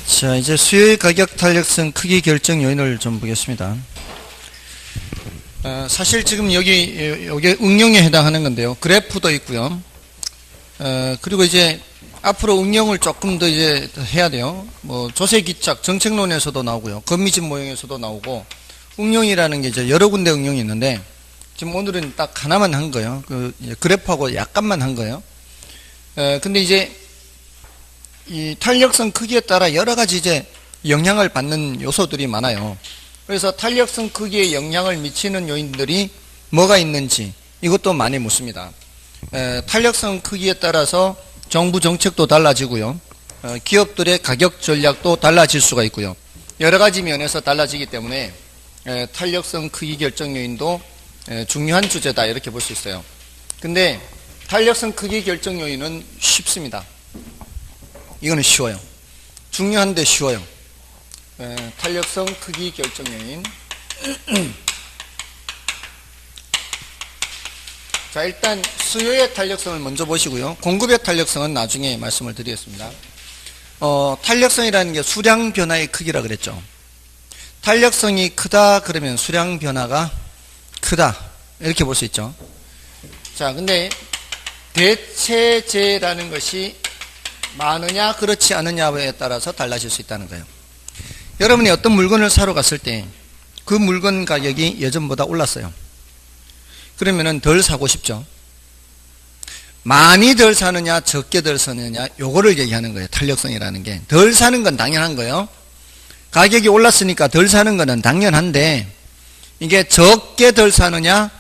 자, 이제 수요의 가격 탄력성 크기 결정 요인을 좀 보겠습니다. 사실 지금 여기 응용에 해당하는 건데요. 그래프도 있고요. 그리고 이제 앞으로 응용을 조금 더 이제 해야 돼요. 뭐 조세기착 정책론에서도 나오고요. 거미집 모형에서도 나오고 응용이라는 게 이제 여러 군데 응용이 있는데 지금 오늘은 딱 하나만 한 거예요. 그래프하고 약간만 한 거예요. 근데 이제 이 탄력성 크기에 따라 여러 가지 이제 영향을 받는 요소들이 많아요. 그래서 탄력성 크기에 영향을 미치는 요인들이 뭐가 있는지 이것도 많이 묻습니다. 탄력성 크기에 따라서 정부 정책도 달라지고요. 기업들의 가격 전략도 달라질 수가 있고요. 여러 가지 면에서 달라지기 때문에 탄력성 크기 결정 요인도 중요한 주제다 이렇게 볼 수 있어요. 근데 탄력성 크기 결정 요인은 쉽습니다. 이거는 쉬워요. 중요한데 쉬워요. 탄력성 크기 결정 요인. 자, 일단 수요의 탄력성을 먼저 보시고요. 공급의 탄력성은 나중에 말씀을 드리겠습니다. 탄력성이라는 게 수량 변화의 크기라 그랬죠. 탄력성이 크다 그러면 수량 변화가 크다 이렇게 볼 수 있죠. 자, 근데 대체재라는 것이 많으냐 그렇지 않느냐에 따라서 달라질 수 있다는 거예요. 여러분이 어떤 물건을 사러 갔을 때 그 물건 가격이 예전보다 올랐어요. 그러면은 덜 사고 싶죠. 많이 덜 사느냐 적게 덜 사느냐 요거를 얘기하는 거예요. 탄력성이라는 게. 덜 사는 건 당연한 거예요. 가격이 올랐으니까 덜 사는 거는 당연한데 이게 적게 덜 사느냐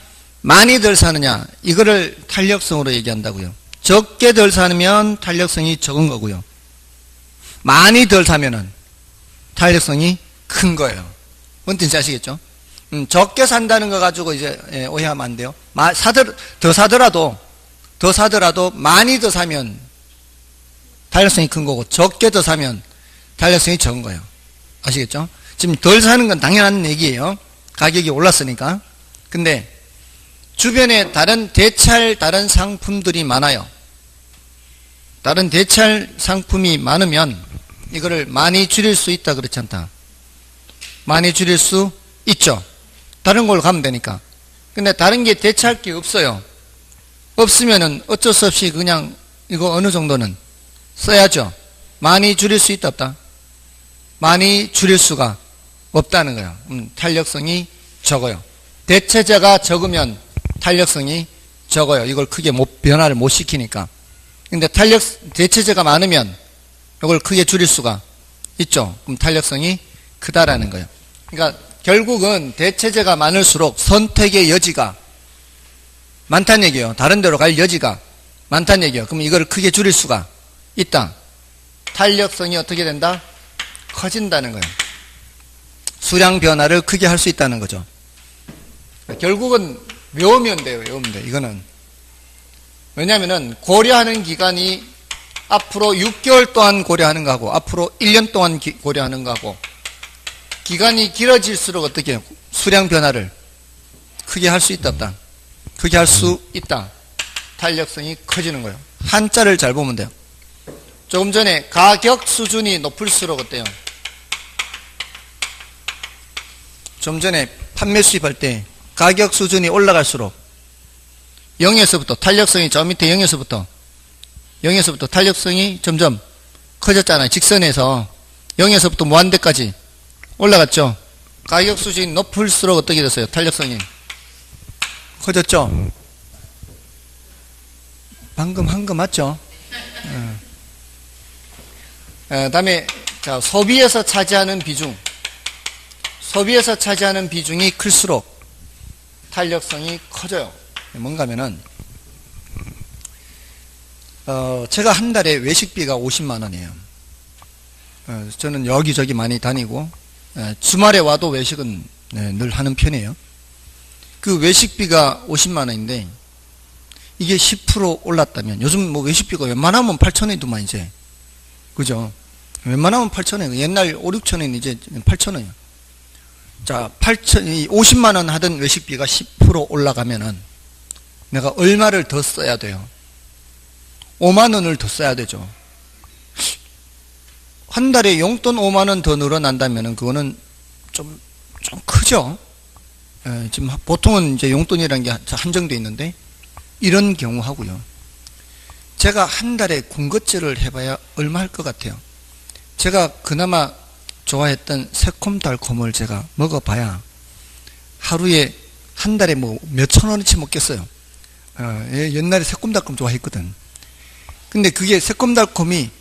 많이 덜 사느냐 이거를 탄력성으로 얘기한다고요. 적게 덜 사면 탄력성이 적은 거고요. 많이 덜 사면은 탄력성이 큰 거예요. 뭔 뜻인지 아시겠죠? 적게 산다는 거 가지고 이제 오해하면 안 돼요. 더 사더라도 많이 더 사면 탄력성이 큰 거고 적게 더 사면 탄력성이 적은 거예요. 아시겠죠? 지금 덜 사는 건 당연한 얘기예요. 가격이 올랐으니까. 근데 주변에 다른 상품들이 많아요. 다른 대체할 상품이 많으면 이거를 많이 줄일 수 있다 그렇지 않다. 많이 줄일 수 있죠. 다른 걸로 가면 되니까. 근데 다른 게 대체할 게 없어요. 없으면은 어쩔 수 없이 그냥 이거 어느 정도는 써야죠. 많이 줄일 수 있다 없다. 많이 줄일 수가 없다는 거예요. 탄력성이 적어요. 대체재가 적으면 탄력성이 적어요. 이걸 크게 변화를 못 시키니까. 근데 대체재가 많으면 이걸 크게 줄일 수가 있죠. 그럼 탄력성이 크다라는 거예요. 그러니까 결국은 대체재가 많을수록 선택의 여지가 많다는 얘기예요. 다른 데로 갈 여지가 많다는 얘기예요. 그럼 이걸 크게 줄일 수가 있다. 탄력성이 어떻게 된다? 커진다는 거예요. 수량 변화를 크게 할 수 있다는 거죠. 결국은 외우면 돼요. 외우면 돼. 이거는. 왜냐하면은 고려하는 기간이 앞으로 6개월 동안 고려하는 거하고 앞으로 1년 동안 고려하는 거하고 기간이 길어질수록 어떻게 해요? 수량 변화를 크게 할 수 있다 없다? 크게 할 수 있다. 탄력성이 커지는 거예요. 한자를 잘 보면 돼요. 조금 전에 가격 수준이 높을수록 어때요? 좀 전에 판매 수입할 때 가격 수준이 올라갈수록 0에서부터 탄력성이 저 밑에 0에서부터 탄력성이 점점 커졌잖아요. 직선에서 0에서부터 무한대까지 올라갔죠. 가격 수준이 높을수록 어떻게 됐어요? 탄력성이 커졌죠. 방금 한 거 맞죠? 다음에 자, 소비에서 차지하는 비중이 클수록 탄력성이 커져요. 뭔가 하면은 제가 한 달에 외식비가 50만 원이에요. 저는 여기저기 많이 다니고 주말에 와도 외식은 늘 하는 편이에요. 그 외식비가 50만 원인데 이게 10% 올랐다면 요즘 뭐 외식비가 웬만하면 8,000원이더만 이제 그죠? 웬만하면 8,000원. 옛날 5, 6,000원 이제 8,000원이에요. 자, 50만 원 하던 외식비가 10% 올라가면은 내가 얼마를 더 써야 돼요? 5만 원을 더 써야 되죠. 한 달에 용돈 5만 원 더 늘어난다면은 그거는 좀 크죠. 지금 보통은 이제 용돈이라는 게 한정돼 있는데 이런 경우 하고요. 제가 한 달에 군것질을 해봐야 얼마 할 것 같아요. 제가 그나마 좋아했던 새콤달콤을 제가 먹어봐야 하루에 한 달에 뭐 몇천 원어치 먹겠어요. 옛날에 새콤달콤 좋아했거든. 근데 그게 새콤달콤이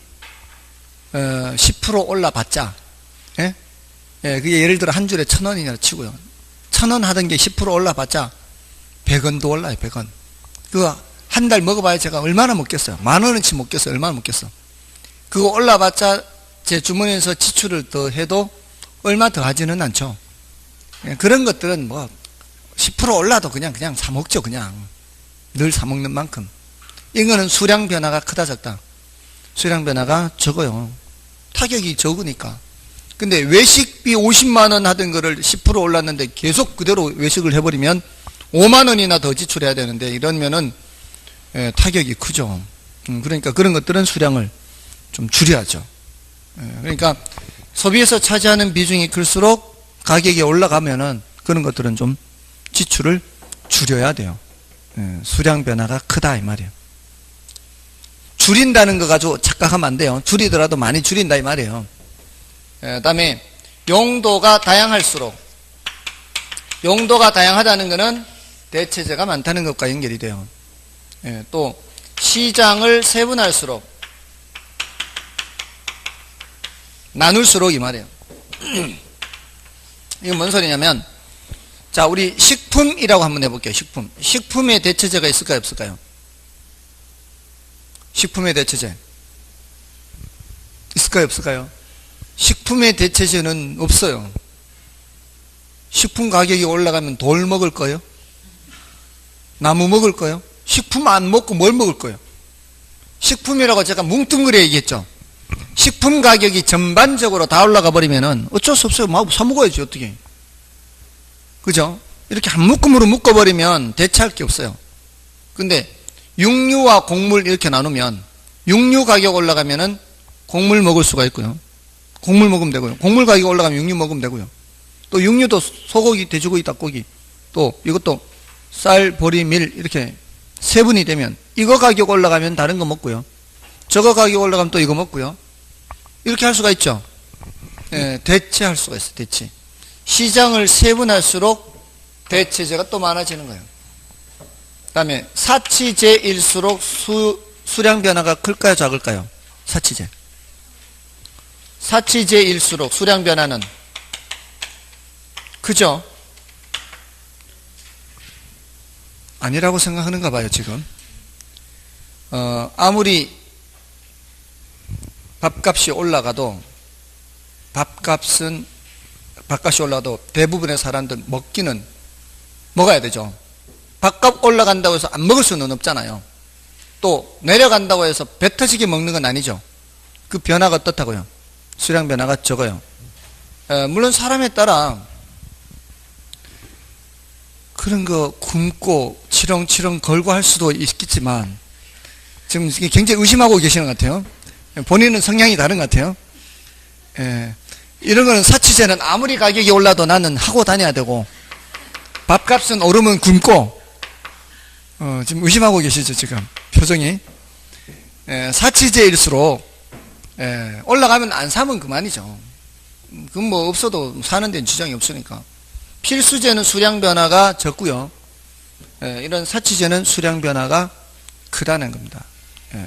10% 올라봤자, 그게 예를 들어 한 줄에 1,000원이나 치고요. 1,000원 하던 게 10% 올라봤자 100원도 올라요. 100원. 그거 한 달 먹어봐야 제가 얼마나 먹겠어요. 10,000원어치 먹겠어요. 얼마나 먹겠어. 그거 올라봤자 제 주머니에서 지출을 더 해도 얼마 더 하지는 않죠. 그런 것들은 뭐 10% 올라도 그냥 사 먹죠. 그냥 늘 사 먹는 만큼. 이거는 수량 변화가 크다 적다. 수량 변화가 적어요. 타격이 적으니까. 근데 외식비 50만 원 하던 거를 10% 올랐는데 계속 그대로 외식을 해버리면 5만 원이나 더 지출해야 되는데 이러면은 타격이 크죠. 그러니까 그런 것들은 수량을 좀 줄여야죠. 그러니까 소비에서 차지하는 비중이 클수록 가격이 올라가면은 그런 것들은 좀 지출을 줄여야 돼요. 수량 변화가 크다 이 말이에요. 줄인다는 거 가지고 착각하면 안 돼요. 줄이더라도 많이 줄인다 이 말이에요. 그다음에 용도가 다양할수록, 용도가 다양하다는 것은 대체재가 많다는 것과 연결이 돼요. 또 시장을 세분할수록, 나눌수록 이 말이에요. 이건 뭔 소리냐면, 자, 우리 식품이라고 한번 해볼게요. 식품. 식품에 대체재가 있을까요, 없을까요? 식품의 대체재 있을까요, 없을까요? 식품의 대체재는 없어요. 식품 가격이 올라가면 돌 먹을 거예요? 나무 먹을 거예요? 식품 안 먹고 뭘 먹을 거예요? 식품이라고 제가 뭉뚱그려 얘기했죠. 식품 가격이 전반적으로 다 올라가 버리면은 어쩔 수 없어요. 막 사먹어야지 어떻게. 그죠? 이렇게 한 묶음으로 묶어버리면 대체할 게 없어요. 근데 육류와 곡물 이렇게 나누면 육류 가격 올라가면은 곡물 먹을 수가 있고요. 곡물 먹으면 되고요. 곡물 가격 올라가면 육류 먹으면 되고요. 또 육류도 소고기, 돼지고기, 닭고기, 또 이것도 쌀, 보리, 밀 이렇게 세분이 되면 이거 가격 올라가면 다른 거 먹고요. 저거 가격 올라가면 또 이거 먹고요. 이렇게 할 수가 있죠. 대체할 수가 있어요. 대체. 시장을 세분할수록 대체재가 또 많아지는 거예요. 그 다음에 사치제일수록 수량 변화가 클까요, 작을까요? 사치제. 사치제일수록 수량 변화는 크죠? 아니라고 생각하는가 봐요, 지금. 아무리 밥값이 올라가도 밥값이 올라도 대부분의 사람들 먹기는 먹어야 되죠. 밥값 올라간다고 해서 안 먹을 수는 없잖아요. 또 내려간다고 해서 배 터지게 먹는 건 아니죠. 그 변화가 어떻다고요? 수량 변화가 적어요. 물론 사람에 따라 그런 거 굶고 치렁치렁 걸고 할 수도 있겠지만 지금 굉장히 의심하고 계시는 것 같아요. 본인은 성향이 다른 것 같아요. 이런 거는 사치제는 아무리 가격이 올라도 나는 하고 다녀야 되고 밥값은 오르면 굶고 지금 의심하고 계시죠 지금 표정이. 사치제일수록 올라가면 안 사면 그만이죠. 그건 뭐 없어도 사는 데는 지장이 없으니까. 필수제는 수량 변화가 적고요. 이런 사치제는 수량 변화가 크다는 겁니다.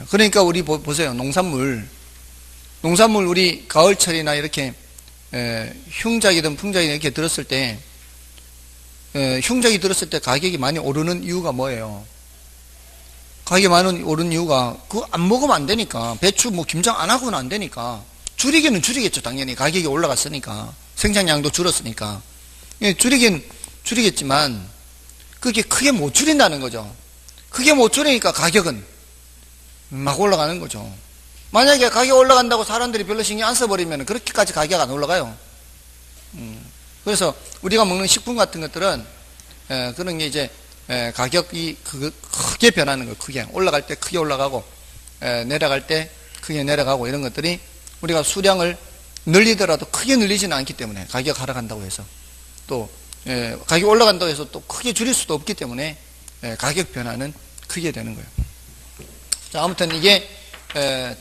그러니까 우리 보세요. 농산물 우리 가을철이나 이렇게 흉작이든 풍작이든 이렇게 들었을 때 흉작이 들었을 때 가격이 많이 오르는 이유가 뭐예요? 가격이 많이 오르는 이유가 그거 안 먹으면 안 되니까. 배추 뭐 김장 안 하고는 안 되니까. 줄이기는 줄이겠죠. 당연히 가격이 올라갔으니까. 생산량도 줄었으니까. 줄이긴 줄이겠지만 그게 크게 못 줄인다는 거죠. 크게 못 줄이니까 가격은 막 올라가는 거죠. 만약에 가격 올라간다고 사람들이 별로 신경 안 써버리면 그렇게까지 가격 안 올라가요. 그래서 우리가 먹는 식품 같은 것들은 그런 게 이제 가격이 크게 변하는 거예요. 크게 올라갈 때 크게 올라가고 내려갈 때 크게 내려가고 이런 것들이 우리가 수량을 늘리더라도 크게 늘리지는 않기 때문에 가격 하락한다고 해서 또 가격이 올라간다고 해서 또 크게 줄일 수도 없기 때문에 가격 변화는 크게 되는 거예요. 자, 아무튼 이게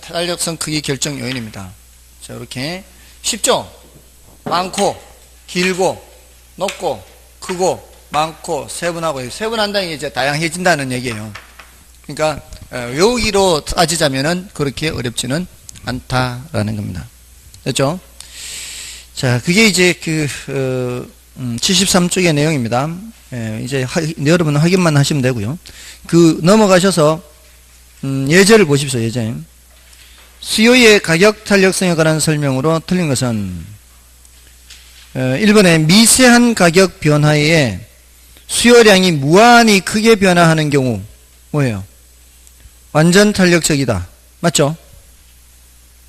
탄력성 크기 결정 요인입니다. 자, 이렇게 쉽죠? 많고 길고 높고 크고 많고 세분하고 세분한다는 게 이제 다양해진다는 얘기예요. 그러니까 외우기로 따지자면은 그렇게 어렵지는 않다라는 겁니다. 됐죠? 자, 그게 이제 73쪽의 내용입니다. 이제 여러분 확인만 하시면 되고요. 넘어가셔서 예제를 보십시오. 예제. 수요의 가격 탄력성에 관한 설명으로 틀린 것은 1번에 미세한 가격 변화에 수요량이 무한히 크게 변화하는 경우 뭐예요? 완전 탄력적이다. 맞죠?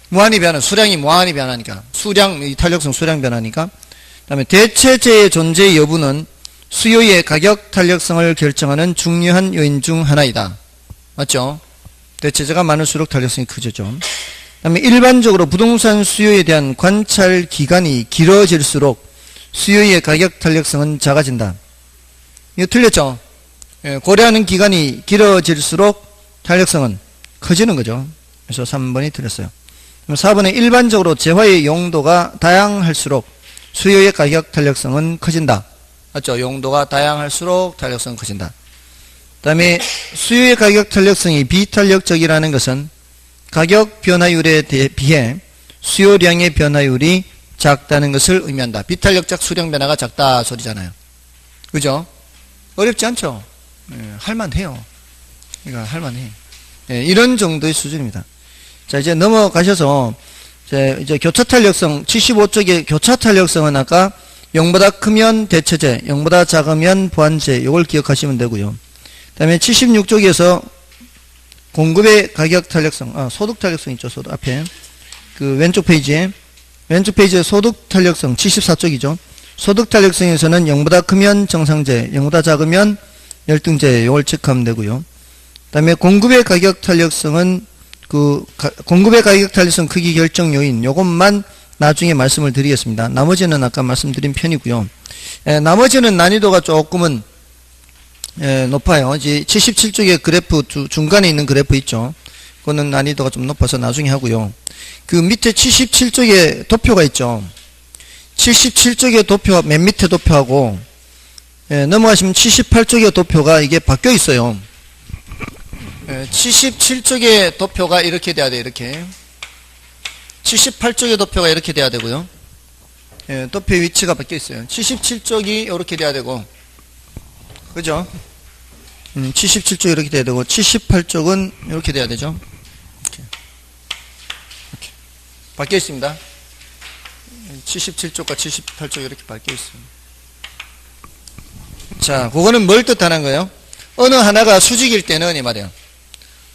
무한히 수량이 무한히 변하니까 탄력성 수량 변하니까. 그 다음에 대체재의 존재 여부는 수요의 가격 탄력성을 결정하는 중요한 요인 중 하나이다. 맞죠? 대체재가 많을수록 탄력성이 크죠. 그 다음에 일반적으로 부동산 수요에 대한 관찰 기간이 길어질수록 수요의 가격 탄력성은 작아진다. 이거 틀렸죠? 고려하는 기간이 길어질수록 탄력성은 커지는 거죠. 그래서 3번이 틀렸어요. 그럼 4번에 일반적으로 재화의 용도가 다양할수록 수요의 가격 탄력성은 커진다. 맞죠? 용도가 다양할수록 탄력성은 커진다. 그 다음에 수요의 가격 탄력성이 비탄력적이라는 것은 가격 변화율에 비해 수요량의 변화율이 작다는 것을 의미한다. 비탄력적 수량 변화가 작다 소리잖아요. 그죠? 어렵지 않죠? 할만해요. 그러니까 할만해. 이런 정도의 수준입니다. 자, 이제 넘어가셔서 이제 교차 탄력성 75쪽의 교차 탄력성은 아까 0보다 크면 대체재, 0보다 작으면 보완재, 이걸 기억하시면 되고요. 그 다음에 76쪽에서 공급의 가격 탄력성, 소득 탄력성 있죠. 소득 앞에 왼쪽 페이지에 소득 탄력성 74쪽이죠. 소득 탄력성에서는 0보다 크면 정상재, 0보다 작으면 열등재, 이걸 체크하면 되고요. 그 다음에 공급의 가격 탄력성은 공급의 가격 탄력성 크기 결정 요인, 요것만 나중에 말씀을 드리겠습니다. 나머지는 아까 말씀드린 편이고요. 나머지는 난이도가 조금은 높아요. 이제 77쪽에 그래프 중간에 있는 그래프 있죠. 그거는 난이도가 좀 높아서 나중에 하고요. 밑에 77쪽에 도표가 있죠. 77쪽의 도표 맨 밑에 도표하고 넘어가시면 78쪽의 도표가 이게 바뀌어 있어요. 77쪽의 도표가 이렇게 돼야 돼. 이렇게 78쪽의 도표가 이렇게 돼야 되고요. 도표의 위치가 바뀌어 있어요. 77쪽이 이렇게 돼야 되고, 그죠? 77쪽이 이렇게 돼야 되고 78쪽은 이렇게 돼야 되죠. 이렇게 바뀌어 있습니다. 77쪽과 78쪽 이렇게 바뀌어 있습니다. 자, 그거는 뭘 뜻하는 거예요? 어느 하나가 수직일 때는 이 말이에요.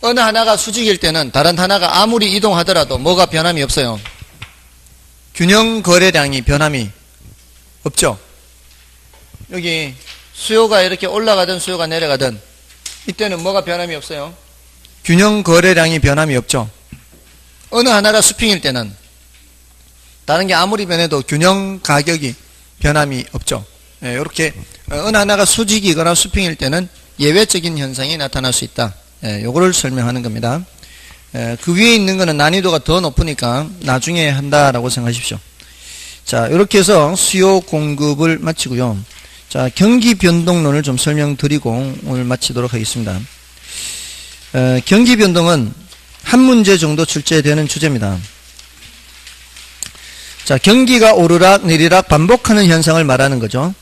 어느 하나가 수직일 때는 다른 하나가 아무리 이동하더라도 뭐가 변함이 없어요. 균형 거래량이 변함이 없죠. 여기 수요가 이렇게 올라가든 수요가 내려가든 이때는 뭐가 변함이 없어요. 균형 거래량이 변함이 없죠. 어느 하나가 수평일 때는 다른 게 아무리 변해도 균형 가격이 변함이 없죠. 이렇게 어느 하나가 수직이거나 수평일 때는 예외적인 현상이 나타날 수 있다. 요거를 설명하는 겁니다. 그 위에 있는 거는 난이도가 더 높으니까 나중에 한다라고 생각하십시오. 자, 이렇게 해서 수요 공급을 마치고요. 자, 경기 변동론을 좀 설명드리고 오늘 마치도록 하겠습니다. 경기 변동은 한 문제 정도 출제되는 주제입니다. 자, 경기가 오르락 내리락 반복하는 현상을 말하는 거죠.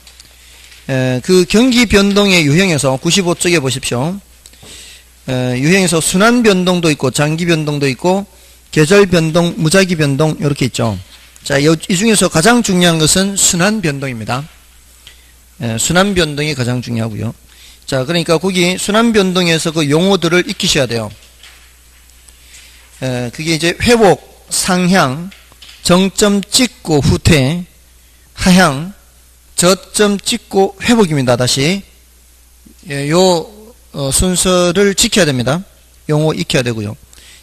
그 경기 변동의 유형에서 95쪽에 보십시오. 유형에서 순환 변동도 있고 장기 변동도 있고 계절 변동, 무작위 변동 이렇게 있죠. 자, 이 중에서 가장 중요한 것은 순환 변동입니다. 순환 변동이 가장 중요하고요. 자, 그러니까 거기 순환 변동에서 그 용어들을 익히셔야 돼요. 그게 이제 회복, 상향, 정점 찍고 후퇴, 하향, 저점 찍고 회복입니다. 다시 요 순서를 지켜야 됩니다. 용어 익혀야 되고요.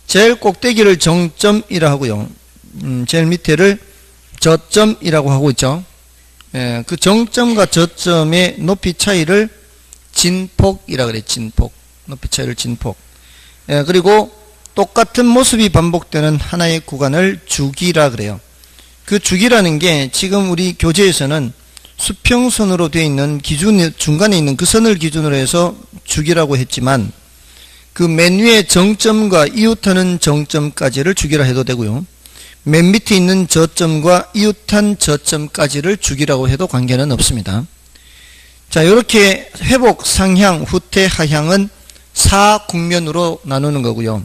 제일 꼭대기를 정점이라 하고요. 제일 밑에를 저점이라고 하고 있죠. 그 정점과 저점의 높이 차이를 진폭이라 그래. 진폭. 높이 차이를 진폭. 그리고 똑같은 모습이 반복되는 하나의 구간을 주기라 그래요. 그 주기라는 게 지금 우리 교재에서는 수평선으로 되어 있는 기준, 중간에 있는 그 선을 기준으로 해서 주기라고 했지만 그 맨 위에 정점과 이웃하는 정점까지를 주기라 해도 되고요. 맨 밑에 있는 저점과 이웃한 저점까지를 주기라고 해도 관계는 없습니다. 자, 이렇게 회복, 상향, 후퇴, 하향은 4국면으로 나누는 거고요.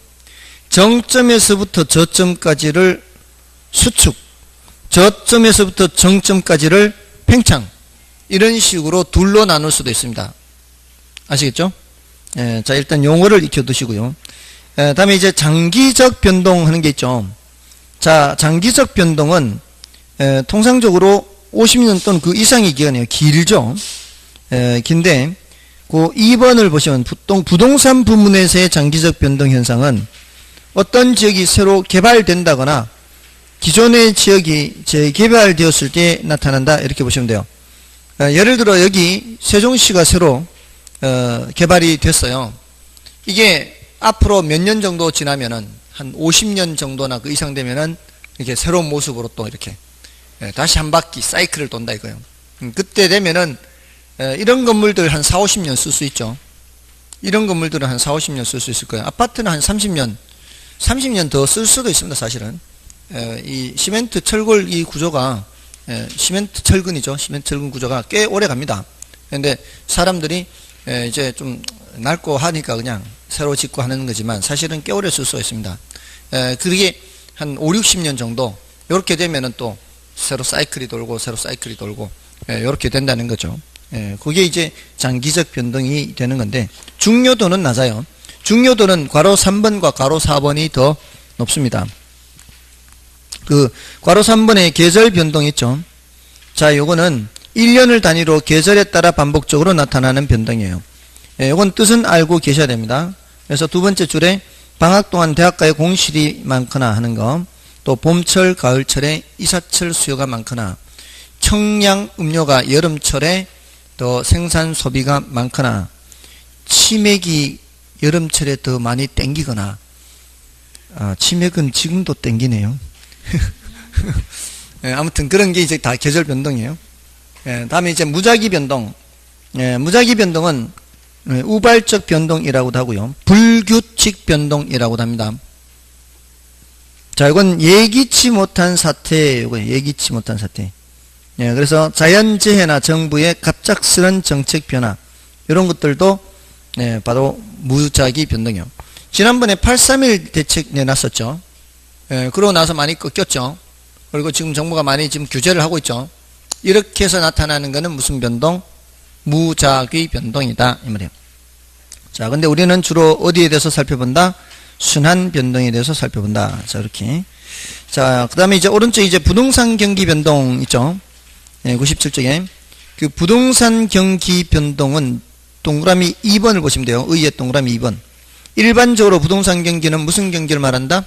정점에서부터 저점까지를 수축, 저점에서부터 정점까지를 팽창, 이런 식으로 둘로 나눌 수도 있습니다. 아시겠죠? 자, 일단 용어를 익혀두시고요. 다음에 이제 장기적 변동하는 게 있죠. 자, 장기적 변동은 통상적으로 50년 또는 그 이상의 기간이에요. 길죠. 긴데 그 2번을 보시면 부동산 부문에서의 장기적 변동 현상은 어떤 지역이 새로 개발된다거나 기존의 지역이 재개발되었을 때 나타난다, 이렇게 보시면 돼요. 예를 들어 여기 세종시가 새로 개발이 됐어요. 이게 앞으로 몇 년 정도 지나면은 한 50년 정도나 그 이상 되면은 이렇게 새로운 모습으로 또 이렇게 다시 한 바퀴 사이클을 돈다 이거예요. 그때 되면은 이런 건물들 한 4, 50년 쓸 수 있죠. 이런 건물들은 한 4, 50년 쓸 수 있을 거예요. 아파트는 한 30년 더 쓸 수도 있습니다, 사실은. 이 시멘트 철골 이 구조가 시멘트 철근이죠. 시멘트 철근 구조가 꽤 오래 갑니다. 근데 사람들이 이제 좀 낡고 하니까 그냥 새로 짓고 하는 거지만 사실은 꽤 오래 쓸 수가 있습니다. 그게 한 5, 60년 정도 이렇게 되면은 또 새로 사이클이 돌고 새로 사이클이 돌고 이렇게 된다는 거죠. 그게 이제 장기적 변동이 되는 건데 중요도는 낮아요. 중요도는 괄호 3번과 괄호 4번이 더 높습니다. 그 괄호 3번에 계절 변동 있죠. 자, 요거는 1년을 단위로 계절에 따라 반복적으로 나타나는 변동이에요. 요건 뜻은 알고 계셔야 됩니다. 그래서 두 번째 줄에 방학 동안 대학가에 공실이 많거나 하는 거, 또 봄철, 가을철에 이사철 수요가 많거나, 청량 음료가 여름철에 더 생산 소비가 많거나, 치맥이 여름철에 더 많이 땡기거나, 치맥은 지금도 땡기네요. 아무튼 그런 게 이제 다 계절 변동이에요. 다음에 이제 무작위 변동. 무작위 변동은 우발적 변동이라고도 하고요. 불규칙 변동이라고도 합니다. 자, 이건 예기치 못한 사태, 이거 예기치 못한 사태. 그래서 자연재해나 정부의 갑작스런 정책 변화, 이런 것들도 바로 무작위 변동이요. 지난번에 8.3.1 대책 내놨었죠. 그러고 나서 많이 꺾였죠. 그리고 지금 정부가 많이 지금 규제를 하고 있죠. 이렇게 해서 나타나는 것은 무슨 변동? 무작위 변동이다, 이 말이에요. 자, 근데 우리는 주로 어디에 대해서 살펴본다? 순환 변동에 대해서 살펴본다. 자, 이렇게. 자, 그 다음에 이제 오른쪽에 이제 부동산 경기 변동 있죠. 97쪽에. 그 부동산 경기 변동은 동그라미 2번을 보시면 돼요. 의의 동그라미 2번. 일반적으로 부동산 경기는 무슨 경기를 말한다?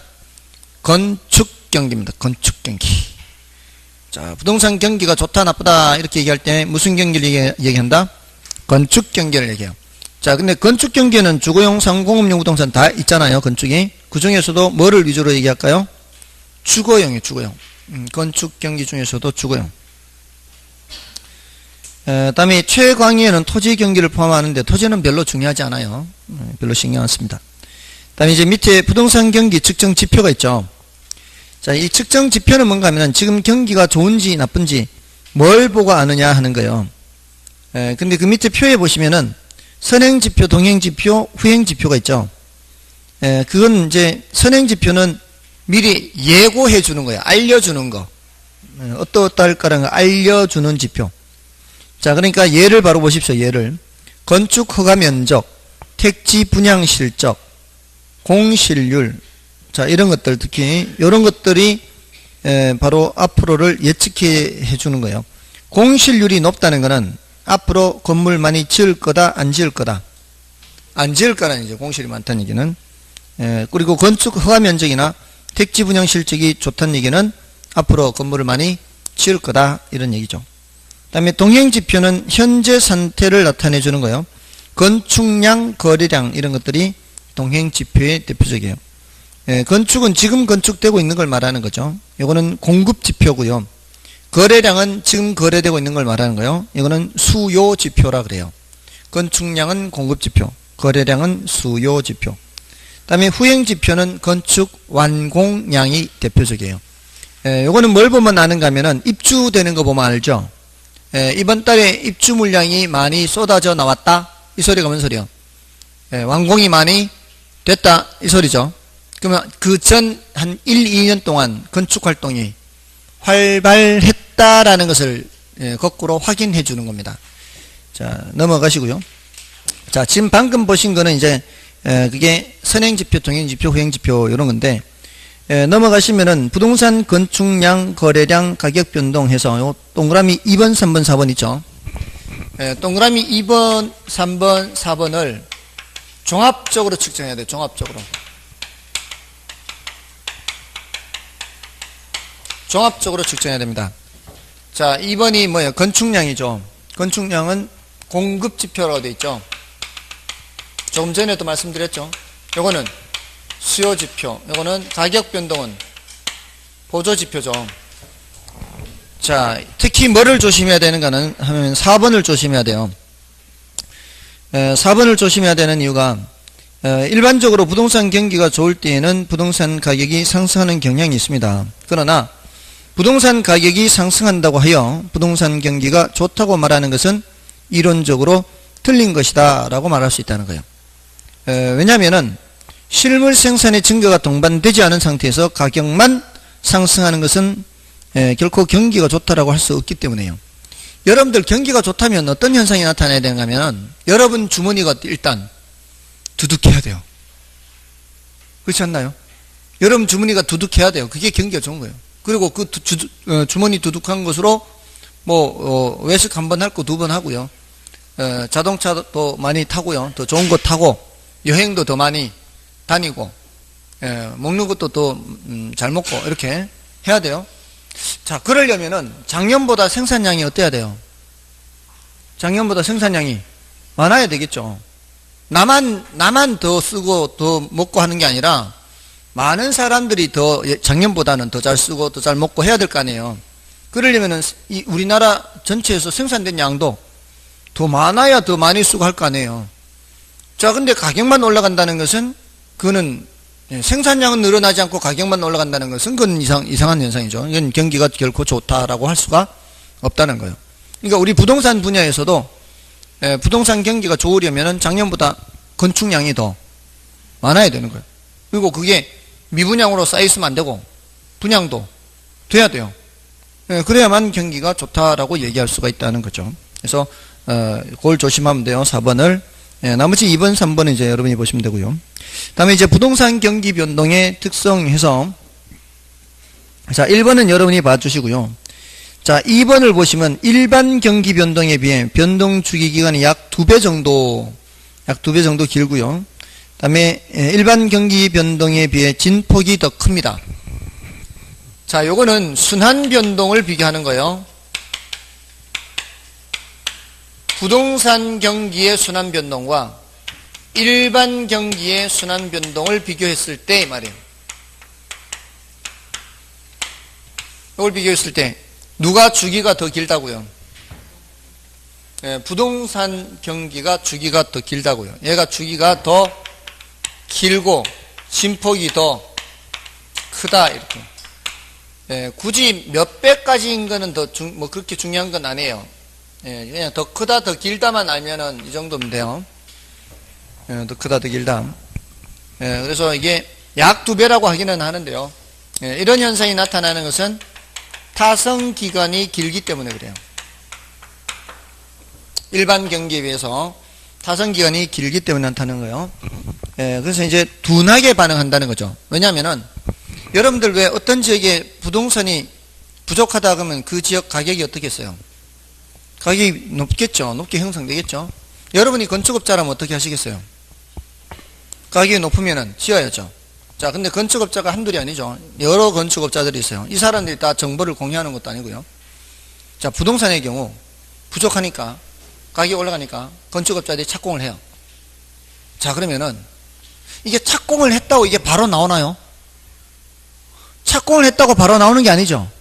건축 경기입니다. 건축 경기. 자, 부동산 경기가 좋다 나쁘다 이렇게 얘기할 때 무슨 경기를 얘기한다? 건축 경기를 얘기해요. 자, 근데 건축 경기는 주거용, 상공업용 부동산 다 있잖아요. 건축이. 그 중에서도 뭐를 위주로 얘기할까요? 주거용이에요. 주거용. 건축 경기 중에서도 주거용. 다음에 최광위에는 토지 경기를 포함하는데 토지는 별로 중요하지 않아요. 별로 신경 안 씁니다. 다음에 이제 밑에 부동산 경기 측정 지표가 있죠. 자, 이 측정 지표는 뭔가 하면 지금 경기가 좋은지 나쁜지 뭘 보고 아느냐 하는 거예요. 근데 그 밑에 표에 보시면은 선행지표, 동행지표, 후행지표가 있죠. 그건 이제 선행지표는 미리 예고해 주는 거예요. 알려주는 거. 어떠할까라는 걸 알려주는 지표. 자, 그러니까 예를 바로 보십시오. 예를. 건축 허가 면적, 택지 분양 실적, 공실률. 자, 이런 것들, 특히 이런 것들이 바로 앞으로를 예측해 주는 거예요. 공실률이 높다는 것은 앞으로 건물 많이 지을 거다, 안 지을 거다. 안 지을 거라는 얘기죠. 공실이 많다는 얘기는. 그리고 건축 허가 면적이나 택지 분양 실적이 좋다는 얘기는 앞으로 건물을 많이 지을 거다 이런 얘기죠. 그 다음에 동행지표는 현재 상태를 나타내 주는 거예요. 건축량, 거래량 이런 것들이 동행지표의 대표적이에요. 건축은 지금 건축되고 있는 걸 말하는 거죠. 이거는 공급지표고요. 거래량은 지금 거래되고 있는 걸 말하는 거예요. 이거는 수요지표라 그래요. 건축량은 공급지표, 거래량은 수요지표. 그 다음에 후행지표는 건축 완공량이 대표적이에요. 요거는 뭘 보면 아는가 하면은 입주되는 거 보면 알죠. 이번 달에 입주 물량이 많이 쏟아져 나왔다 이 소리가 뭔 소리요? 완공이 많이 됐다 이 소리죠. 그러면 그 전 한 1, 2년 동안 건축 활동이 활발했다라는 것을 거꾸로 확인해 주는 겁니다. 자, 넘어가시고요. 자, 지금 방금 보신 거는 이제 그게 선행지표, 동행지표, 후행지표 이런 건데, 넘어가시면은 부동산 건축량, 거래량, 가격 변동해서 요 동그라미 2번, 3번, 4번 있죠. 동그라미 2번, 3번, 4번을 종합적으로 측정해야 돼요. 종합적으로. 종합적으로 측정해야 됩니다. 자, 2번이 뭐예요? 건축량이죠. 건축량은 공급지표라고 되어 있죠. 조금 전에도 말씀드렸죠. 요거는 수요지표, 요거는 가격 변동은 보조지표죠. 자, 특히 뭐를 조심해야 되는가는 하면 4번을 조심해야 돼요. 4번을 조심해야 되는 이유가 일반적으로 부동산 경기가 좋을 때에는 부동산 가격이 상승하는 경향이 있습니다. 그러나 부동산 가격이 상승한다고 하여 부동산 경기가 좋다고 말하는 것은 이론적으로 틀린 것이다 라고 말할 수 있다는 거예요. 왜냐하면 실물 생산의 증가가 동반되지 않은 상태에서 가격만 상승하는 것은 결코 경기가 좋다라고 할 수 없기 때문에요. 여러분들 경기가 좋다면 어떤 현상이 나타나야 되는가 하면 여러분 주머니가 일단 두둑해야 돼요. 그렇지 않나요? 여러분 주머니가 두둑해야 돼요. 그게 경기가 좋은 거예요. 그리고 그 주머니 두둑한 것으로 외식 한 번 할 거 2번 하고요. 자동차도 많이 타고요. 더 좋은 거 타고 여행도 더 많이 다니고 먹는 것도 더 잘 먹고 이렇게 해야 돼요. 자, 그러려면은 작년보다 생산량이 어때야 돼요? 작년보다 생산량이 많아야 되겠죠. 나만 더 쓰고 더 먹고 하는 게 아니라 많은 사람들이 더 작년보다는 더 잘 쓰고 더 잘 먹고 해야 될 거 아니에요. 그러려면은 이 우리나라 전체에서 생산된 양도 더 많아야 더 많이 쓰고 할 거 아니에요. 자, 근데 가격만 올라간다는 것은 그거는 생산량은 늘어나지 않고 가격만 올라간다는 것은 그건 이상한 현상이죠. 이건 경기가 결코 좋다라고 할 수가 없다는 거예요. 그러니까 우리 부동산 분야에서도 부동산 경기가 좋으려면은 작년보다 건축량이 더 많아야 되는 거예요. 그리고 그게 미분양으로 쌓여있으면 안 되고 분양도 돼야 돼요. 그래야만 경기가 좋다라고 얘기할 수가 있다는 거죠. 그래서 그걸 조심하면 돼요. 4번을. 나머지 2번, 3번은 이제 여러분이 보시면 되고요. 다음에 이제 부동산 경기 변동의 특성해서 자, 1번은 여러분이 봐주시고요. 자, 2번을 보시면 일반 경기 변동에 비해 변동 주기 기간이 약 2배 정도 길고요. 다음에 일반 경기 변동에 비해 진폭이 더 큽니다. 자, 요거는 순환 변동을 비교하는 거예요. 부동산 경기의 순환 변동과 일반 경기의 순환 변동을 비교했을 때 말이에요. 이걸 비교했을 때 누가 주기가 더 길다고요? 부동산 경기가 주기가 더 길다고요. 얘가 주기가 더 길고 진폭이 더 크다 이렇게. 굳이 몇 배까지인 거는 뭐 그렇게 중요한 건 아니에요. 그냥 더 크다 더 길다만 알면은 이 정도면 돼요. 더 크다 더 길다. 그래서 이게 약 2배라고 하기는 하는데요. 이런 현상이 나타나는 것은 타성 기간이 길기 때문에 그래요. 일반 경기에 비해서 타성 기간이 길기 때문에 나타나는 거예요. 그래서 이제 둔하게 반응한다는 거죠. 왜냐하면은 여러분들 왜 어떤 지역에 부동산이 부족하다 그러면 그 지역 가격이 어떻겠어요? 가격이 높겠죠. 높게 형성되겠죠. 여러분이 건축업자라면 어떻게 하시겠어요? 가격이 높으면은 지어야죠. 자, 근데 건축업자가 한둘이 아니죠. 여러 건축업자들이 있어요. 이 사람들이 다 정보를 공유하는 것도 아니고요. 자, 부동산의 경우 부족하니까 가격이 올라가니까 건축업자들이 착공을 해요. 자, 그러면은 이게 착공을 했다고 이게 바로 나오나요? 착공을 했다고 바로 나오는 게 아니죠.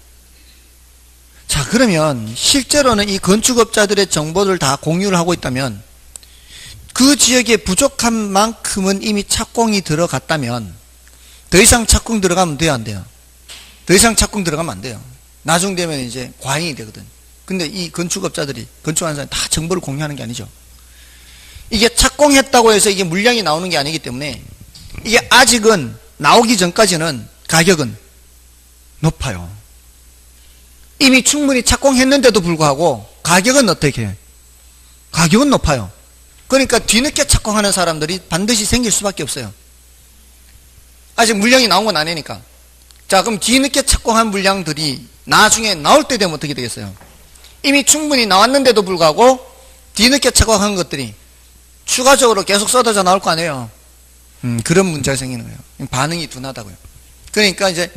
자, 그러면 실제로는 이 건축업자들의 정보를 다 공유를 하고 있다면 그 지역에 부족한 만큼은 이미 착공이 들어갔다면 더 이상 착공 들어가면 돼요, 안 돼요? 더 이상 착공 들어가면 안 돼요. 나중 되면 이제 과잉이 되거든. 근데 이 건축업자들이, 건축하는 사람이 다 정보를 공유하는 게 아니죠. 이게 착공했다고 해서 이게 물량이 나오는 게 아니기 때문에 이게 아직은 나오기 전까지는 가격은 높아요. 이미 충분히 착공했는데도 불구하고 가격은 어떻게 해요? 가격은 높아요. 그러니까 뒤늦게 착공하는 사람들이 반드시 생길 수밖에 없어요. 아직 물량이 나온 건 아니니까. 자, 그럼 뒤늦게 착공한 물량들이 나중에 나올 때 되면 어떻게 되겠어요? 이미 충분히 나왔는데도 불구하고 뒤늦게 착공한 것들이 추가적으로 계속 쏟아져 나올 거 아니에요. 그런 문제가 생기는 거예요. 반응이 둔하다고요. 그러니까 이제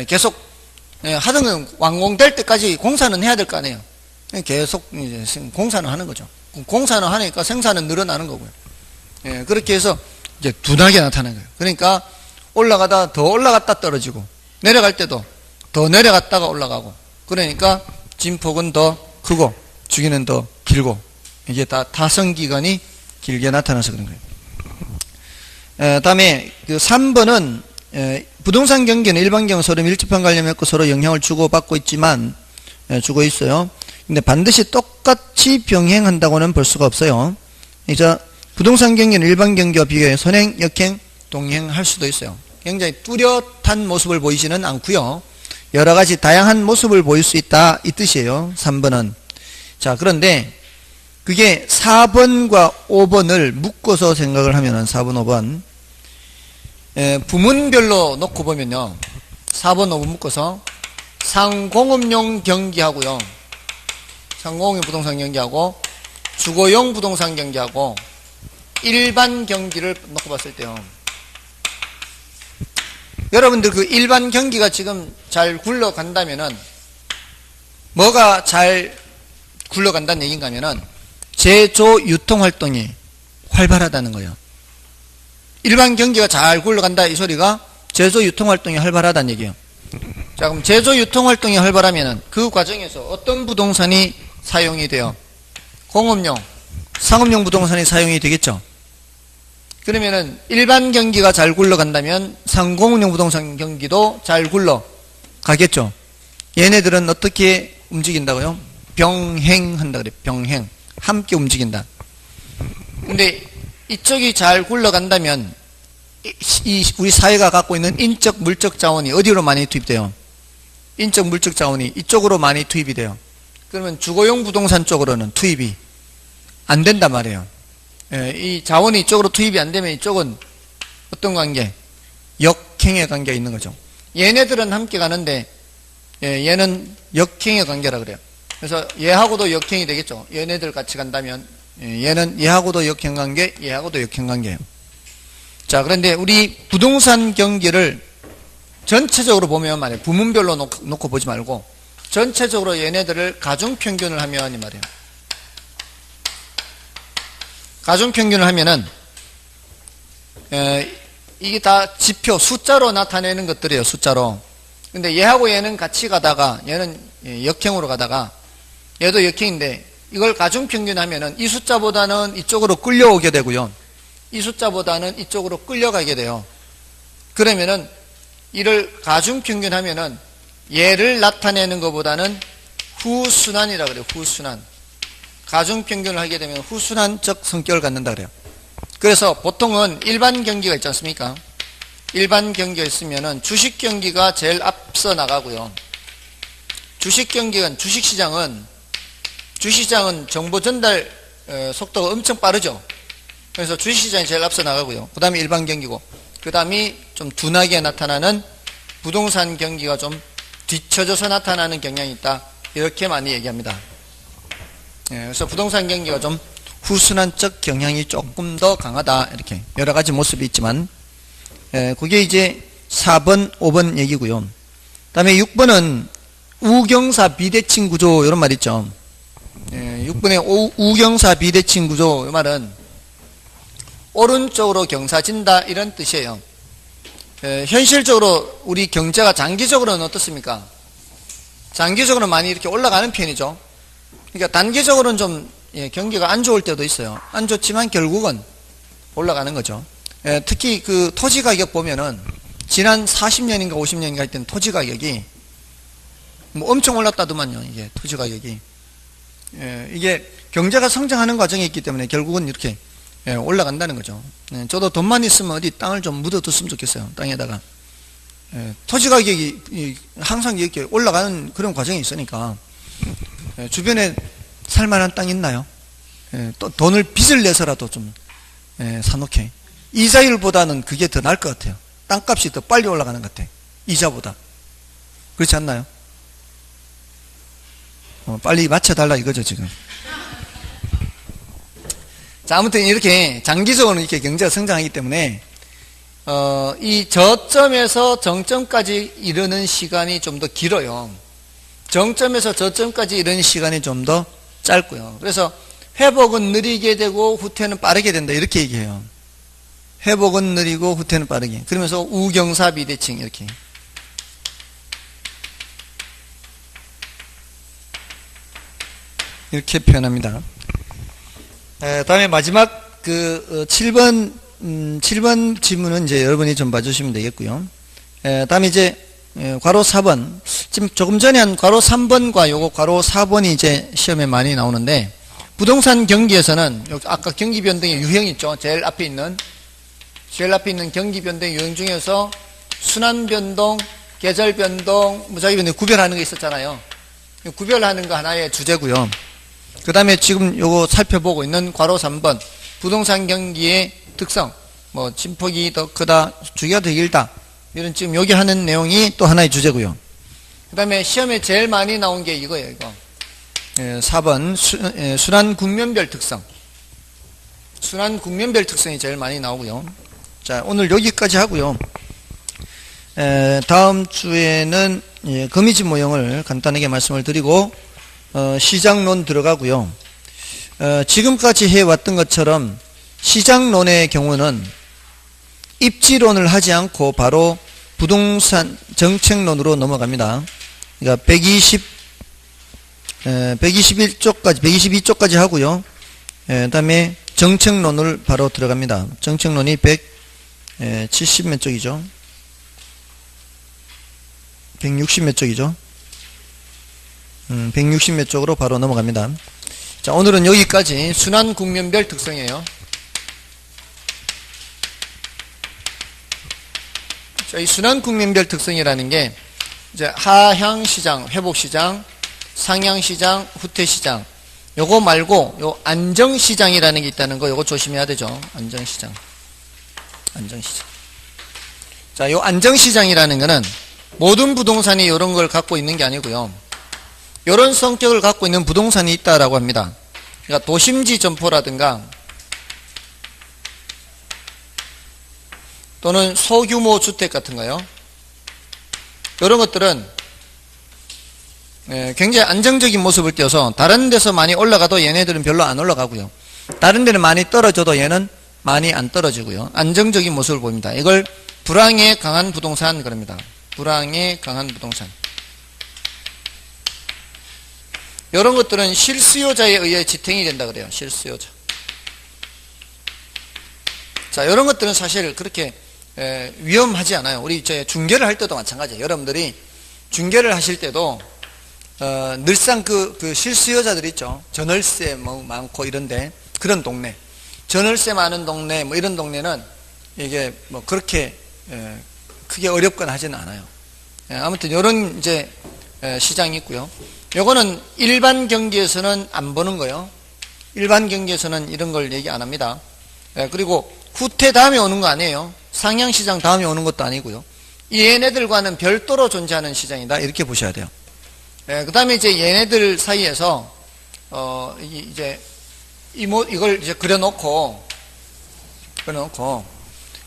계속 하던 완공될 때까지 공사는 해야 될 거 아니에요. 계속 이제 공사는 하는 거죠. 공사는 하니까 생산은 늘어나는 거고요. 그렇게 해서 이제 둔하게 나타나는 거예요. 그러니까 올라가다 더 올라갔다 떨어지고 내려갈 때도 더 내려갔다가 올라가고 그러니까 진폭은 더 크고 주기는 더 길고 이게 다 타성기간이 길게 나타나서 그런 거예요. 다음에 그 3번은 부동산 경기는 일반 경우 서로 밀집한 관련이 없고 서로 영향을 주고받고 있지만 주고 있어요. 근데 반드시 똑같이 병행한다고는 볼 수가 없어요. 이제 부동산 경기는 일반 경기와 비교해 선행, 역행, 동행할 수도 있어요. 굉장히 뚜렷한 모습을 보이지는 않고요. 여러 가지 다양한 모습을 보일 수 있다 이 뜻이에요. 3번은. 자, 그런데 그게 4번과 5번을 묶어서 생각을 하면은 4번, 5번 부문별로 놓고 보면요. 4번, 5번 묶어서 상공업용 경기하고요. 상공업용 부동산 경기하고 주거용 부동산 경기하고 일반 경기를 놓고 봤을 때요. 여러분들 그 일반 경기가 지금 잘 굴러간다면은 뭐가 잘 굴러간다는 얘기인가 하면은 제조 유통 활동이 활발하다는 거예요. 일반 경기가 잘 굴러간다 이 소리가 제조 유통 활동이 활발하다는 얘기예요. 자, 그럼 제조 유통 활동이 활발하면은 그 과정에서 어떤 부동산이 사용이 돼요? 공업용, 상업용 부동산이 사용이 되겠죠. 그러면은 일반 경기가 잘 굴러간다면 상공업용 부동산 경기도 잘 굴러가겠죠. 얘네들은 어떻게 움직인다고요? 병행한다 그래요. 병행. 함께 움직인다. 근데 이쪽이 잘 굴러간다면 우리 사회가 갖고 있는 인적 물적 자원이 어디로 많이 투입돼요? 인적 물적 자원이 이쪽으로 많이 투입이 돼요. 그러면 주거용 부동산 쪽으로는 투입이 안 된단 말이에요. 이 자원이 이쪽으로 투입이 안 되면 이쪽은 어떤 관계? 역행의 관계가 있는 거죠. 얘네들은 함께 가는데 얘는 역행의 관계라 그래요. 그래서 얘하고도 역행이 되겠죠. 얘네들 같이 간다면 얘는 얘하고도 역행관계, 얘하고도 역행관계예요. 자, 그런데 우리 부동산 경기를 전체적으로 보면 말이에요. 부문별로 놓고 보지 말고 전체적으로 얘네들을 가중평균을 하면 이 말이에요. 가중평균을 하면은 이게 다 지표, 숫자로 나타내는 것들이에요. 숫자로. 근데 얘하고 얘는 같이 가다가 얘는 역행으로 가다가 얘도 역행인데 이걸 가중평균하면은 이 숫자보다는 이쪽으로 끌려오게 되고요. 이 숫자보다는 이쪽으로 끌려가게 돼요. 그러면은 이를 가중평균하면은 얘를 나타내는 것보다는 후순환이라 그래요. 후순환. 가중평균을 하게 되면 후순환적 성격을 갖는다 그래요. 그래서 보통은 일반 경기가 있지 않습니까? 일반 경기가 있으면은 주식 경기가 제일 앞서 나가고요. 주식시장은 정보 전달 속도가 엄청 빠르죠. 그래서 주식시장이 제일 앞서 나가고요. 그 다음에 일반 경기고, 그 다음이 좀 둔하게 나타나는 부동산 경기가 좀 뒤쳐져서 나타나는 경향이 있다. 이렇게 많이 얘기합니다. 그래서 부동산 경기가 좀 후순환적 경향이 조금 더 강하다. 이렇게 여러 가지 모습이 있지만 그게 이제 4번, 5번 얘기고요. 다음에 6번은 우경사 비대칭 구조, 이런 말 있죠. 6번의 우경사 비대칭 구조, 이 말은 오른쪽으로 경사진다, 이런 뜻이에요. 현실적으로 우리 경제가 장기적으로는 어떻습니까? 장기적으로는 많이 이렇게 올라가는 편이죠. 그러니까 단기적으로는 좀 경기가 안 좋을 때도 있어요. 안 좋지만 결국은 올라가는 거죠. 특히 그 토지 가격 보면은 지난 40년인가 50년인가 할 때는 토지 가격이 뭐 엄청 올랐다더만요. 이게 토지 가격이 이게 경제가 성장하는 과정이 있기 때문에 결국은 이렇게 올라간다는 거죠. 저도 돈만 있으면 어디 땅을 좀 묻어뒀으면 좋겠어요. 땅에다가 토지 가격이 항상 이렇게 올라가는 그런 과정이 있으니까 주변에 살만한 땅 있나요? 또 돈을 빚을 내서라도 좀 사놓게. 이자율보다는 그게 더 나을 것 같아요. 땅값이 더 빨리 올라가는 것 같아요. 이자보다. 그렇지 않나요? 빨리 맞춰달라 이거죠 지금. 자, 아무튼 이렇게 장기적으로 이렇게 경제가 성장하기 때문에 이 저점에서 정점까지 이르는 시간이 좀 더 길어요. 정점에서 저점까지 이르는 시간이 좀 더 짧고요. 그래서 회복은 느리게 되고 후퇴는 빠르게 된다, 이렇게 얘기해요. 회복은 느리고 후퇴는 빠르게. 그러면서 우경사 비대칭, 이렇게 표현합니다. 다음에 마지막 그 7번 지문은 이제 여러분이 좀 봐주시면 되겠고요. 다음에 이제 괄호 4번, 지금 조금 전에 한 괄호 3번과 요거 괄호 4번이 이제 시험에 많이 나오는데, 부동산 경기에서는 아까 경기 변동의 유형 있죠. 제일 앞에 있는 경기 변동의 유형 중에서 순환 변동, 계절 변동, 무작위 변동 구별하는 거 있었잖아요. 구별하는 거 하나의 주제고요. 그 다음에 지금 요거 살펴보고 있는 괄호 3번, 부동산 경기의 특성, 뭐 진폭이 더 크다, 주기가 더 길다, 이런 지금 여기 하는 내용이 또 하나의 주제고요. 그 다음에 시험에 제일 많이 나온 게 이거예요. 이거 4번 순환 국면별 특성, 순환 국면별 특성이 제일 많이 나오고요. 자, 오늘 여기까지 하고요. 다음 주에는 거미집 모형을 간단하게 말씀을 드리고 시장론 들어가고요. 지금까지 해왔던 것처럼 시장론의 경우는 입지론을 하지 않고 바로 부동산 정책론으로 넘어갑니다. 그러니까 121쪽까지, 122쪽까지 하고요. 그 다음에 정책론을 바로 들어갑니다. 정책론이 170 몇 쪽이죠. 160 몇 쪽이죠. 160 몇 쪽으로 바로 넘어갑니다. 자, 오늘은 여기까지 순환 국면별 특성이에요. 자, 이 순환 국면별 특성이라는 게 이제 하향 시장, 회복 시장, 상향 시장, 후퇴 시장, 요거 말고 요 안정 시장이라는 게 있다는 거, 요거 조심해야 되죠. 안정 시장. 자, 요 안정 시장이라는 거는 모든 부동산이 이런 걸 갖고 있는 게 아니고요. 이런 성격을 갖고 있는 부동산이 있다라고 합니다. 그러니까 도심지 점포라든가 또는 소규모 주택 같은 거요. 이런 것들은 굉장히 안정적인 모습을 띄어서 다른 데서 많이 올라가도 얘네들은 별로 안 올라가고요. 다른 데는 많이 떨어져도 얘는 많이 안 떨어지고요. 안정적인 모습을 보입니다. 이걸 불황에 강한 부동산 그럽니다. 불황에 강한 부동산. 이런 것들은 실수요자에 의해 지탱이 된다 그래요. 실수요자. 자, 이런 것들은 사실 그렇게 위험하지 않아요. 우리 중개를 할 때도 마찬가지예요. 여러분들이 중개를 하실 때도 늘상 그 실수요자들 있죠. 전월세 뭐 많고 이런데, 그런 동네, 전월세 많은 동네 뭐 이런 동네는 이게 뭐 그렇게 크게 어렵거나 하지는 않아요. 아무튼 이런 이제 시장이 있고요. 요거는 일반 경기에서는 안 보는 거예요. 일반 경기에서는 이런 걸 얘기 안 합니다. 그리고 후퇴 다음에 오는 거 아니에요. 상향 시장 다음에 오는 것도 아니고요. 얘네들과는 별도로 존재하는 시장이다, 이렇게 보셔야 돼요. 그 다음에 이제 얘네들 사이에서 이제 이걸 이제 그려놓고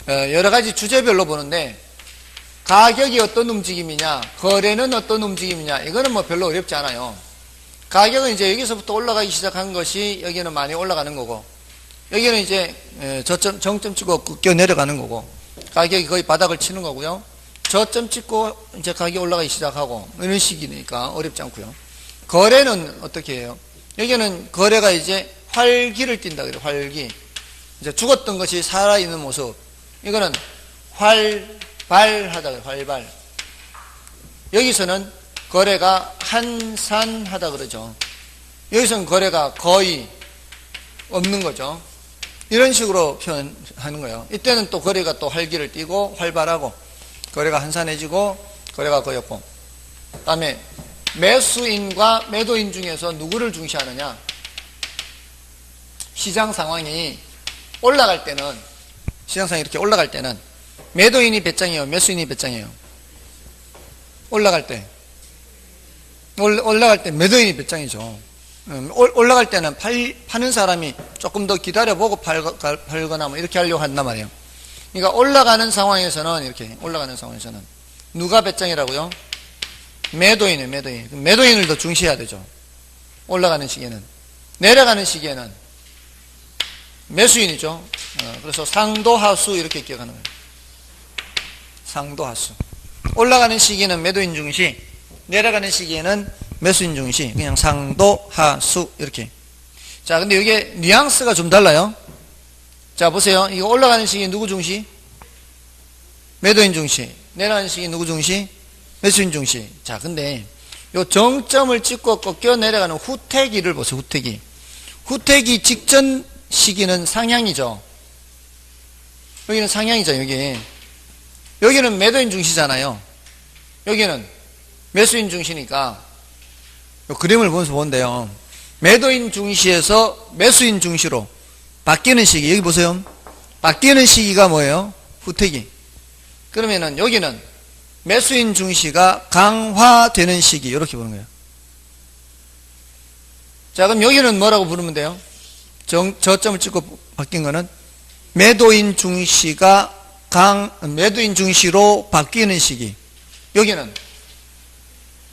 여러 가지 주제별로 보는데 가격이 어떤 움직임이냐, 거래는 어떤 움직임이냐, 이거는 뭐 별로 어렵지 않아요. 가격은 이제 여기서부터 올라가기 시작한 것이 여기는 많이 올라가는 거고, 여기는 이제 정점 찍고 꺾여 내려가는 거고, 가격이 거의 바닥을 치는 거고요. 저점 찍고 이제 가격이 올라가기 시작하고, 이런 식이니까 어렵지 않고요. 거래는 어떻게 해요? 여기는 거래가 이제 활기를 띈다 그래요. 활기. 이제 죽었던 것이 살아있는 모습. 이거는 활발하다 그래요. 활발. 여기서는 거래가 한산하다 그러죠. 여기서는 거래가 거의 없는 거죠. 이런 식으로 표현하는 거예요. 이때는 또 거래가 또 활기를 띠고 활발하고, 거래가 한산해지고 거래가 거의 없고. 그 다음에 매수인과 매도인 중에서 누구를 중시하느냐. 시장 상황이 올라갈 때는, 시장 상황이 이렇게 올라갈 때는 매도인이 배짱이에요, 매수인이 배짱이에요? 올라갈 때 매도인이 배짱이죠. 올라갈 때는 파는 사람이 조금 더 기다려보고 팔거나 뭐 이렇게 하려고 한단 말이에요. 그러니까 올라가는 상황에서는, 이렇게 올라가는 상황에서는 누가 배짱이라고요? 매도인이에요. 매도인을 더 중시해야 되죠. 올라가는 시기에는. 내려가는 시기에는 매수인이죠. 그래서 상도하수 이렇게 기억하는 거예요. 상도하수. 올라가는 시기에는 매도인 중시, 내려가는 시기에는 매수인 중시. 그냥 상도하수 이렇게. 자, 근데 이게 뉘앙스가 좀 달라요. 자, 보세요. 이거 올라가는 시기 누구 중시? 매도인 중시. 내려가는 시기 누구 중시? 매수인 중시. 자, 근데 요 정점을 찍고 꺾여 내려가는 후퇴기를 보세요. 후퇴기. 후퇴기 직전 시기는 상향이죠. 여기는 상향이죠. 여기는 매도인 중시잖아요. 여기는 매수인 중시니까 요 그림을 보면서 보는데요. 매도인 중시에서 매수인 중시로 바뀌는 시기, 여기 보세요. 바뀌는 시기가 뭐예요? 후퇴기. 그러면은 여기는 매수인 중시가 강화되는 시기, 이렇게 보는 거예요. 자, 그럼 여기는 뭐라고 부르면 돼요? 저점을 찍고 바뀐 거는 매도인 중시가 매도인 중시로 바뀌는 시기. 여기는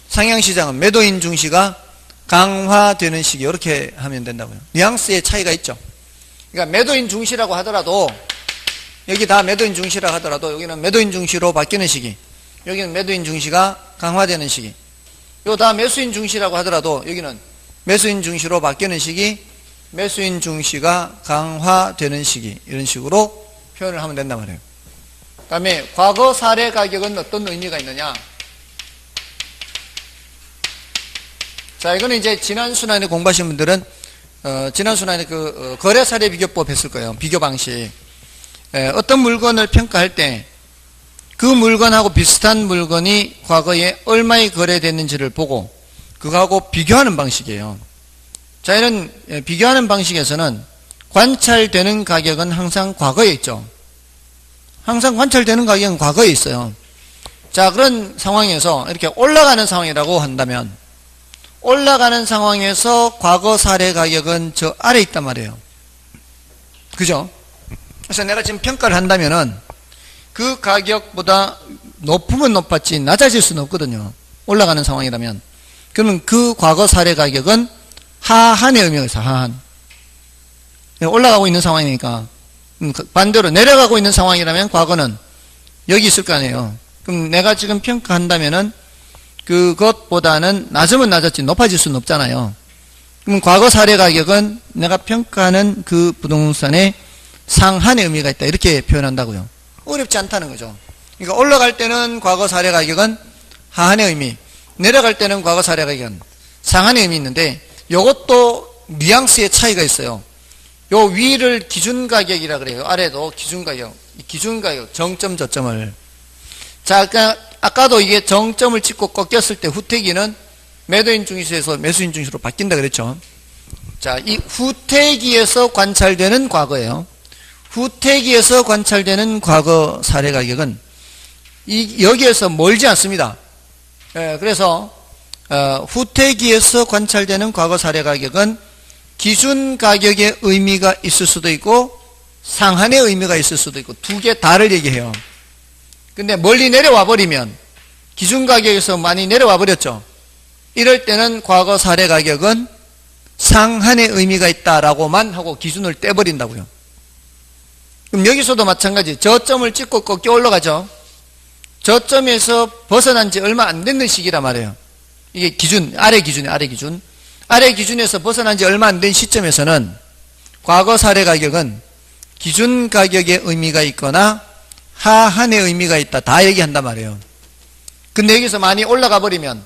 상향시장은 매도인 중시가 강화되는 시기, 이렇게 하면 된다고요. 뉘앙스의 차이가 있죠. 그러니까 매도인 중시라고 하더라도, 여기 다 매도인 중시라고 하더라도 여기는 매도인 중시로 바뀌는 시기, 여기는 매도인 중시가 강화되는 시기. 요 다 매수인 중시라고 하더라도 여기는 매수인 중시로 바뀌는 시기, 매수인 중시가 강화되는 시기, 이런 식으로 표현을 하면 된단 말이에요. 그 다음에 과거 사례 가격은 어떤 의미가 있느냐. 자, 이거는 이제 지난 순환에 공부하신 분들은 지난 순환에 거래 사례 비교법 했을 거예요. 비교 방식. 어떤 물건을 평가할 때 그 물건하고 비슷한 물건이 과거에 얼마에 거래됐는지를 보고 그거하고 비교하는 방식이에요. 자, 이런 비교하는 방식에서는 관찰되는 가격은 항상 과거에 있죠. 항상 관찰되는 가격은 과거에 있어요. 자, 그런 상황에서 이렇게 올라가는 상황이라고 한다면, 올라가는 상황에서 과거 사례 가격은 저 아래에 있단 말이에요. 그죠? 그래서 내가 지금 평가를 한다면은 그 가격보다 높으면 높았지 낮아질 수는 없거든요. 올라가는 상황이라면. 그러면 그 과거 사례 가격은 하한의 의미가 있어요. 하한. 올라가고 있는 상황이니까. 반대로 내려가고 있는 상황이라면 과거는 여기 있을 거 아니에요. 그럼 내가 지금 평가한다면은 그것보다는 낮으면 낮았지 높아질 수는 없잖아요. 그럼 과거 사례 가격은 내가 평가하는 그 부동산의 상한의 의미가 있다, 이렇게 표현한다고요. 어렵지 않다는 거죠. 그러니까 올라갈 때는 과거 사례 가격은 하한의 의미, 내려갈 때는 과거 사례 가격은 상한의 의미 있는데, 이것도 뉘앙스의 차이가 있어요. 요 위를 기준 가격이라 그래요. 아래도 기준 가격, 기준 가격, 정점 저점을. 자, 아까도 이게 정점을 찍고 꺾였을 때 후퇴기는 매도인 중시에서 매수인 중시로 바뀐다 그랬죠. 자, 이 후퇴기에서 관찰되는 과거예요. 후퇴기에서 관찰되는 과거 사례 가격은 여기에서 멀지 않습니다. 그래서 후퇴기에서 관찰되는 과거 사례 가격은 기준 가격의 의미가 있을 수도 있고 상한의 의미가 있을 수도 있고 두 개 다를 얘기해요. 근데 멀리 내려와 버리면 기준 가격에서 많이 내려와 버렸죠. 이럴 때는 과거 사례 가격은 상한의 의미가 있다라고만 하고 기준을 떼버린다고요. 그럼 여기서도 마찬가지. 저점을 찍고 꺾여 올라가죠. 저점에서 벗어난 지 얼마 안 됐는 시기란 말이에요. 이게 기준, 아래 기준이에요. 아래 기준. 아래 기준에서 벗어난 지 얼마 안 된 시점에서는 과거 사례 가격은 기준 가격의 의미가 있거나 하한의 의미가 있다. 다 얘기한단 말이에요. 근데 여기서 많이 올라가 버리면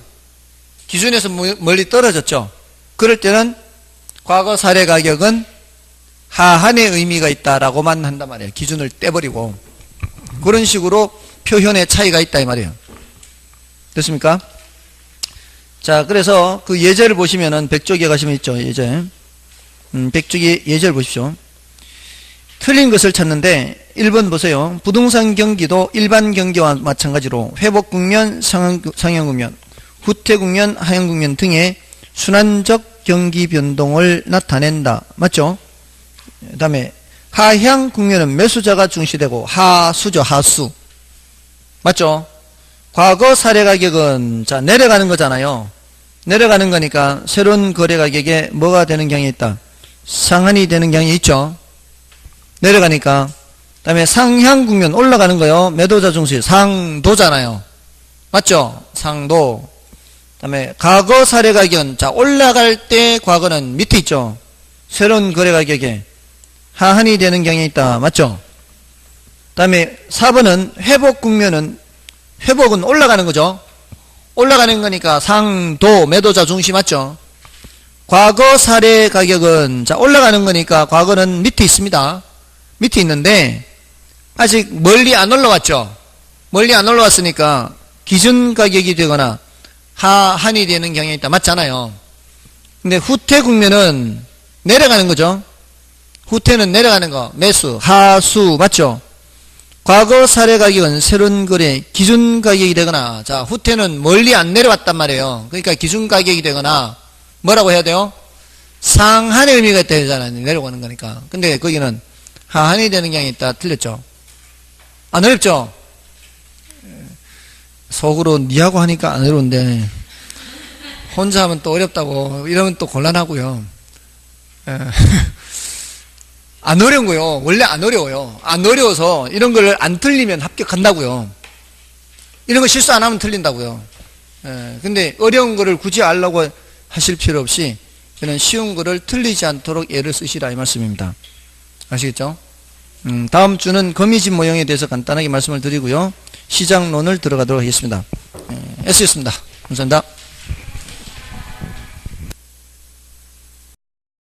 기준에서 멀리 떨어졌죠. 그럴 때는 과거 사례 가격은 하한의 의미가 있다라고만 한단 말이에요. 기준을 떼버리고. 그런 식으로 표현의 차이가 있다 이 말이에요. 됐습니까? 자, 그래서 그 예제를 보시면은 백조기에 가시면 있죠. 예제. 백조기 예제를 보십시오. 틀린 것을 찾는데 1번 보세요. 부동산 경기도 일반 경기와 마찬가지로 회복 국면, 상향 국면, 후퇴 국면, 하향 국면 등의 순환적 경기 변동을 나타낸다. 맞죠? 그 다음에 하향 국면은 매수자가 중시되고 하수죠. 하수. 맞죠? 과거 사례 가격은 자 내려가는 거잖아요. 내려가는 거니까 새로운 거래 가격에 뭐가 되는 경향이 있다? 상한이 되는 경향이 있죠. 내려가니까. 그 다음에 상향 국면 올라가는 거요. 매도자 중시 상도잖아요. 맞죠? 상도. 그 다음에 과거 사례 가격은 자 올라갈 때 과거는 밑에 있죠. 새로운 거래 가격에 하한이 되는 경향이 있다. 맞죠? 그 다음에 4번은 회복 국면은 회복은 올라가는 거죠. 올라가는 거니까 상도 매도자 중시 맞죠? 과거 사례 가격은 자 올라가는 거니까 과거는 밑에 있습니다. 밑에 있는데 아직 멀리 안 올라왔죠. 멀리 안 올라왔으니까 기준 가격이 되거나 하한이 되는 경향이 있다. 맞잖아요. 근데 후퇴 국면은 내려가는 거죠. 후퇴는 내려가는 거. 매수, 하수 맞죠? 과거 사례 가격은 새로운 거래 기준 가격이 되거나 자 후퇴는 멀리 안 내려왔단 말이에요. 그러니까 기준 가격이 되거나 뭐라고 해야 돼요? 상한의 의미가 되잖아요. 내려가는 거니까. 근데 거기는 하한이 되는 경향이 있다. 틀렸죠? 안 어렵죠? 속으로 니하고 하니까 안 어려운데 혼자 하면 또 어렵다고 이러면 또 곤란하고요. 안 어려운 거요. 원래 안 어려워요. 안 어려워서 이런 걸 안 틀리면 합격한다고요. 이런 거 실수 안 하면 틀린다고요. 근데 어려운 거를 굳이 알라고 하실 필요 없이 저는 쉬운 거를 틀리지 않도록 애를 쓰시라 이 말씀입니다. 아시겠죠? 다음 주는 거미집 모형에 대해서 간단하게 말씀을 드리고요. 시장론을 들어가도록 하겠습니다. 애쓰셨습니다. 감사합니다.